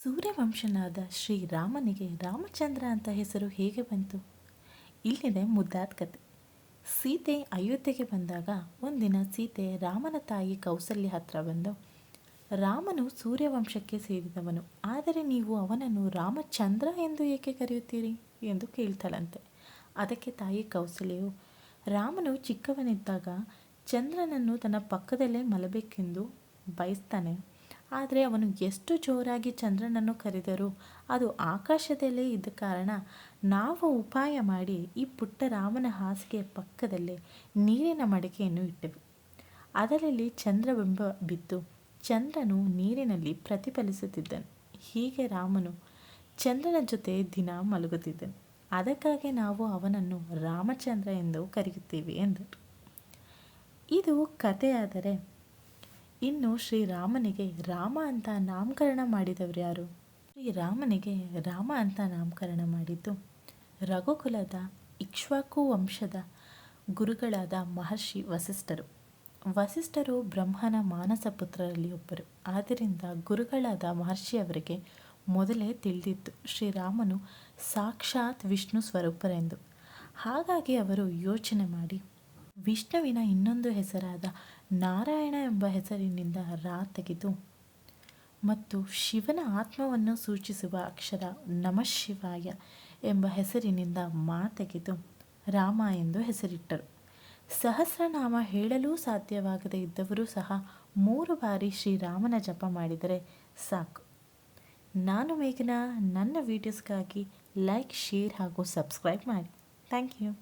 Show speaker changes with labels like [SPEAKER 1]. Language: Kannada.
[SPEAKER 1] ಸೂರ್ಯವಂಶನಾದ ಶ್ರೀರಾಮನಿಗೆ ರಾಮಚಂದ್ರ ಅಂತ ಹೆಸರು ಹೇಗೆ ಬಂತು? ಇಲ್ಲಿದೆ ಮುದ್ದಾದ ಕತೆ. ಸೀತೆ ಅಯೋಧ್ಯೆಗೆ ಬಂದಾಗ ಒಂದಿನ ಸೀತೆ ರಾಮನ ತಾಯಿ ಕೌಸಲ್ಯ ಹತ್ರ ಬಂದು, ರಾಮನು ಸೂರ್ಯವಂಶಕ್ಕೆ ಸೇರಿದವನು, ಆದರೆ ನೀವು ಅವನನ್ನು ರಾಮಚಂದ್ರ ಎಂದು ಏಕೆ ಕರೆಯುತ್ತೀರಿ ಎಂದು ಕೇಳ್ತಾಳಂತೆ. ಅದಕ್ಕೆ ತಾಯಿ ಕೌಸಲ್ಯವು, ರಾಮನು ಚಿಕ್ಕವನಿದ್ದಾಗ ಚಂದ್ರನನ್ನು ತನ್ನ ಪಕ್ಕದಲ್ಲೇ ಮಲಬೇಕೆಂದು ಬಯಸ್ತಾನೆ. ಆದರೆ ಅವನು ಎಷ್ಟು ಜೋರಾಗಿ ಚಂದ್ರನನ್ನು ಕರೆದರೂ ಅದು ಆಕಾಶದಲ್ಲೇ ಇದ್ದ ಕಾರಣ ನಾವು ಉಪಾಯ ಮಾಡಿ ಈ ಪುಟ್ಟ ರಾಮನ ಹಾಸಿಗೆಯ ಪಕ್ಕದಲ್ಲೇ ನೀರಿನ ಮಡಕೆಯನ್ನು ಇಟ್ಟೆವು. ಅದರಲ್ಲಿ ಚಂದ್ರಬಿಂಬ ಬಿದ್ದು ಚಂದ್ರನು ನೀರಿನಲ್ಲಿ ಪ್ರತಿಫಲಿಸುತ್ತಿದ್ದನು. ಹೀಗೆ ರಾಮನು ಚಂದ್ರನ ಜೊತೆ ದಿನ ಮಲಗುತ್ತಿದ್ದನು. ಅದಕ್ಕಾಗಿ ನಾವು ಅವನನ್ನು ರಾಮಚಂದ್ರ ಎಂದು ಕರೆಯುತ್ತೇವೆ ಎಂದರು. ಇದು ಕಥೆಯಾದರೆ, ಇನ್ನು ಶ್ರೀರಾಮನಿಗೆ ರಾಮ ಅಂತ ನಾಮಕರಣ ಮಾಡಿದವರು ಯಾರು? ಶ್ರೀರಾಮನಿಗೆ ರಾಮ ಅಂತ ನಾಮಕರಣ ಮಾಡಿದ್ದು ರಘುಕುಲದ ಇಕ್ಷ್ವಾಕು ವಂಶದ ಗುರುಗಳಾದ ಮಹರ್ಷಿ ವಸಿಷ್ಠರು. ವಸಿಷ್ಠರು ಬ್ರಹ್ಮನ ಮಾನಸ ಪುತ್ರರಲ್ಲಿ ಒಬ್ಬರು. ಆದ್ದರಿಂದ ಗುರುಗಳಾದ ಮಹರ್ಷಿಯವರಿಗೆ ಮೊದಲೇ ತಿಳಿದಿತ್ತು ಶ್ರೀರಾಮನು ಸಾಕ್ಷಾತ್ ವಿಷ್ಣು ಸ್ವರೂಪರೆಂದು. ಹಾಗಾಗಿ ಅವರು ಯೋಚನೆ ಮಾಡಿ ವಿಷ್ಣುವಿನ ಇನ್ನೊಂದು ಹೆಸರಾದ ನಾರಾಯಣ ಎಂಬ ಹೆಸರಿನಿಂದ ರಾ ತೆಗೆದು ಮತ್ತು ಶಿವನ ಆತ್ಮವನ್ನು ಸೂಚಿಸುವ ಅಕ್ಷರ ನಮಃಶಿವಾಯ ಎಂಬ ಹೆಸರಿನಿಂದ ಮಾ ತೆಗೆದು ರಾಮ ಎಂದು ಹೆಸರಿಟ್ಟರು. ಸಹಸ್ರನಾಮ ಹೇಳಲೂ ಸಾಧ್ಯವಾಗದೇ ಇದ್ದವರು ಸಹ 3 ಬಾರಿ ಶ್ರೀರಾಮನ ಜಪ ಮಾಡಿದರೆ ಸಾಕು. ನಾನು ಮೇಘನಾ. ನನ್ನ ವೀಡಿಯೋಸ್ಗಾಗಿ ಲೈಕ್, ಶೇರ್ ಹಾಗೂ ಸಬ್ಸ್ಕ್ರೈಬ್ ಮಾಡಿ. Thank you.